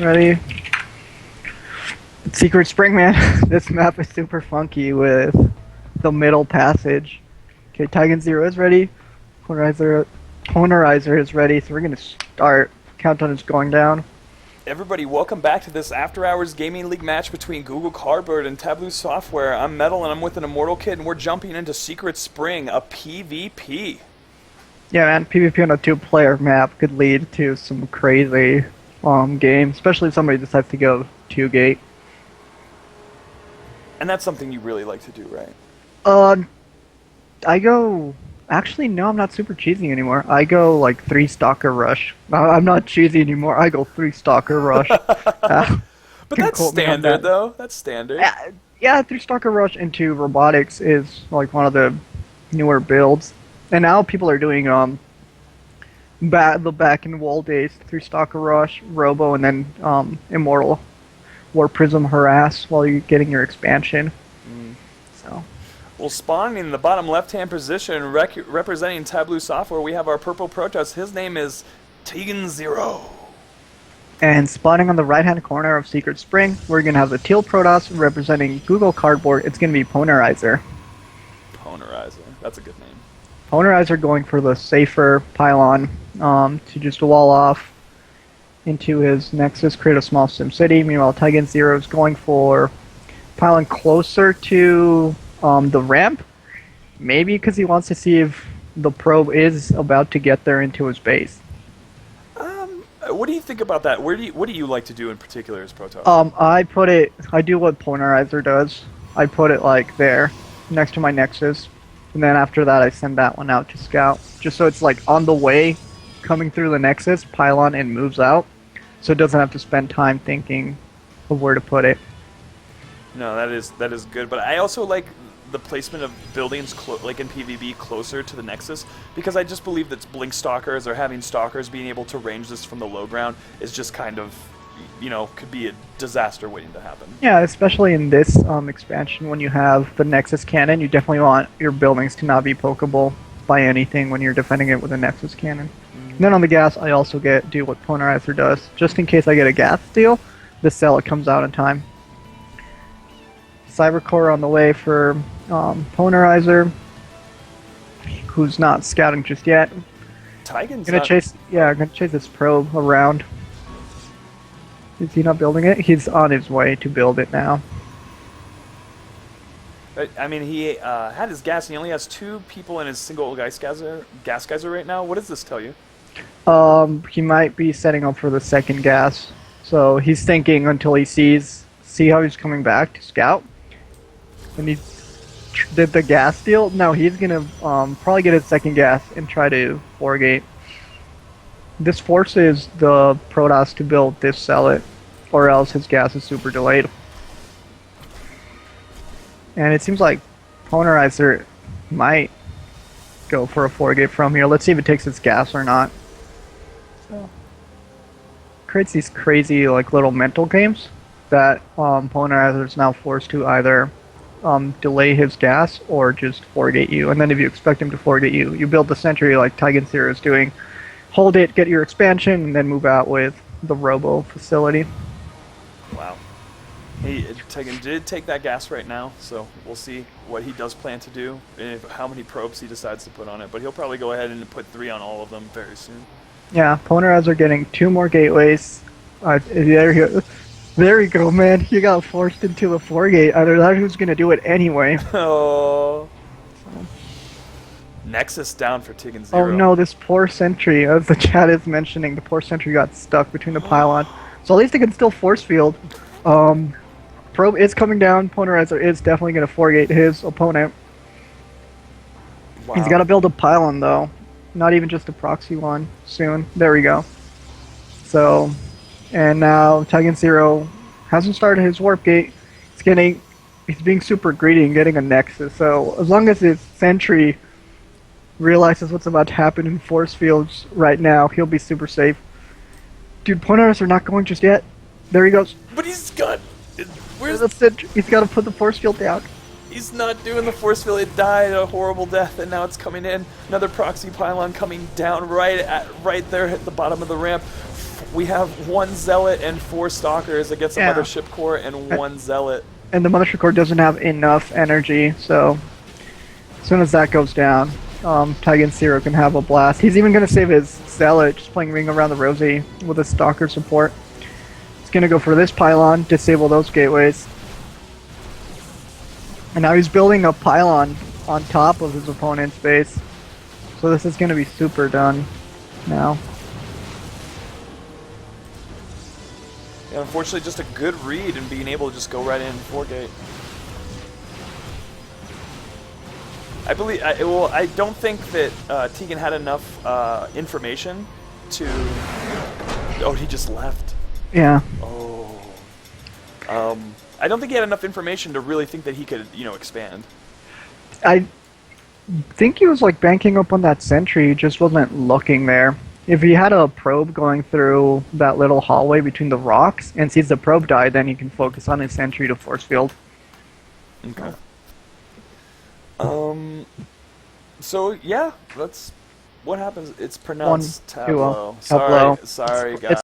Ready? Secret Spring, man. This map is super funky with the middle passage. Okay, Tigan Zero is ready. Polarizer is ready, so we're gonna start. Countdown is going down. Everybody, welcome back to this After Hours Gaming League match between Google Cardboard and Tableau Software. I'm Metal and I'm with an Immortal Kid, and we're jumping into Secret Spring, a PvP. Yeah, man, PvP on a two-player map could lead to some crazy game, especially if somebody decides to go two-gate. And that's something you really like to do, right? I go... Actually, no, I'm not super cheesy anymore. I go, like, 3-stalker rush. I'm not cheesy anymore. I go 3-stalker rush. But that's standard, though. That's standard. Yeah, 3-stalker rush into robotics is, like, one of the newer builds. And now people are doing, the back in the wall days, 3-stalker rush, robo, and then, immortal war prism harass while you're getting your expansion. So... Well, spawning in the bottom left-hand position, representing Tableau Software, we have our purple Protoss. His name is Tigan Zero. And spawning on the right-hand corner of Secret Spring, we're going to have the teal Protoss representing Google Cardboard. It's going to be Polarizer. Polarizer. That's a good name. Polarizer going for the safer pylon to just wall off into his Nexus, create a small sim city. Meanwhile, Tigan Zero is going for pylon closer to... the ramp, maybe because he wants to see if the probe is about to get there into his base. What do you think about that? What do you like to do in particular as Protoss? I do what Polarizer does. I put it like there, next to my Nexus, and then after that I send that one out to scout, just so it's like on the way, coming through the Nexus, pylon, and moves out, so it doesn't have to spend time thinking of where to put it. No, that is good, but I also like the placement of buildings, like in PvP, closer to the Nexus, because I just believe that Blink Stalkers or having Stalkers being able to range this from the low ground is just kind of, could be a disaster waiting to happen. Yeah, especially in this expansion, when you have the Nexus cannon, you definitely want your buildings to not be pokeable by anything when you're defending it with a Nexus cannon. And then on the gas, I also do what Polarizer does. Just in case I get a gas steal, the cell it comes out in time. Cybercore on the way for Polarizer, who's not scouting just yet. Tigan's gonna chase this probe around. Is he not building it? He's on his way to build it now. I mean, he had his gas, and he only has 2 people in his single gas geyser right now. What does this tell you? He might be setting up for the second gas. So he's thinking until he see how he's coming back to scout. And he did the gas deal. No, he's gonna probably get his second gas and try to 4-gate. This forces the Protoss to build this sell it, or else his gas is super delayed. And it seems like Polarizer might go for a 4-gate from here. Let's see if it takes its gas or not. So creates these crazy like little mental games that Polarizer is now forced to either delay his gas or just 4-gate you. And then if you expect him to 4-gate you, you build the sentry like Tigan Zero is doing. Hold it, get your expansion, and then move out with the robo facility. Wow. Tigan did take that gas right now, so we'll see what he does plan to do, and how many probes he decides to put on it. But he'll probably go ahead and put 3 on all of them very soon. Yeah, Polarizer getting 2 more gateways. There you go, man. You got forced into a 4-gate. Either that or who's going to do it anyway. Oh. Nexus down for Tigan Zero. Oh no, this poor sentry, as the chat is mentioning, the poor sentry got stuck between the pylon. So at least it can still force field. Probe is coming down. Polarizer is definitely going to 4-gate his opponent. Wow. He's got to build a pylon though. Not even just a proxy one soon. There we go. So... And now Tigan Zero hasn't started his warp gate. He's being super greedy and getting a Nexus. So as long as his sentry realizes what's about to happen in force fields right now, he'll be super safe. Dude, pointers are not going just yet. There he goes. But he's got... Where's the sentry? He's got to put the force field down. He's not doing the force field. It died a horrible death, and now it's coming in. Another proxy pylon coming down right there at the bottom of the ramp. we have 1 zealot and 4 stalkers against a Yeah. mothership core and 1 zealot. And the mothership core doesn't have enough energy, so as soon as that goes down, Tigan Zero can have a blast. He's even going to save his zealot, just playing Ring Around the Rosie with his stalker support. He's going to go for this pylon, disable those gateways. And now he's building a pylon on top of his opponent's base. So this is going to be super done now. Yeah, unfortunately, just a good read and being able to just go right in 4 gate. I believe. I don't think that Tegan had enough information to. Oh, he just left. Yeah. Oh. I don't think he had enough information to really think that he could, expand. I think he was like banking up on that sentry, he just wasn't looking there. If he had a probe going through that little hallway between the rocks and sees the probe die, then he can focus on his sentry to force field. Okay. So yeah, that's what happens. It's pronounced 1-2-0. Tableau. Tableau. Sorry, guys. It's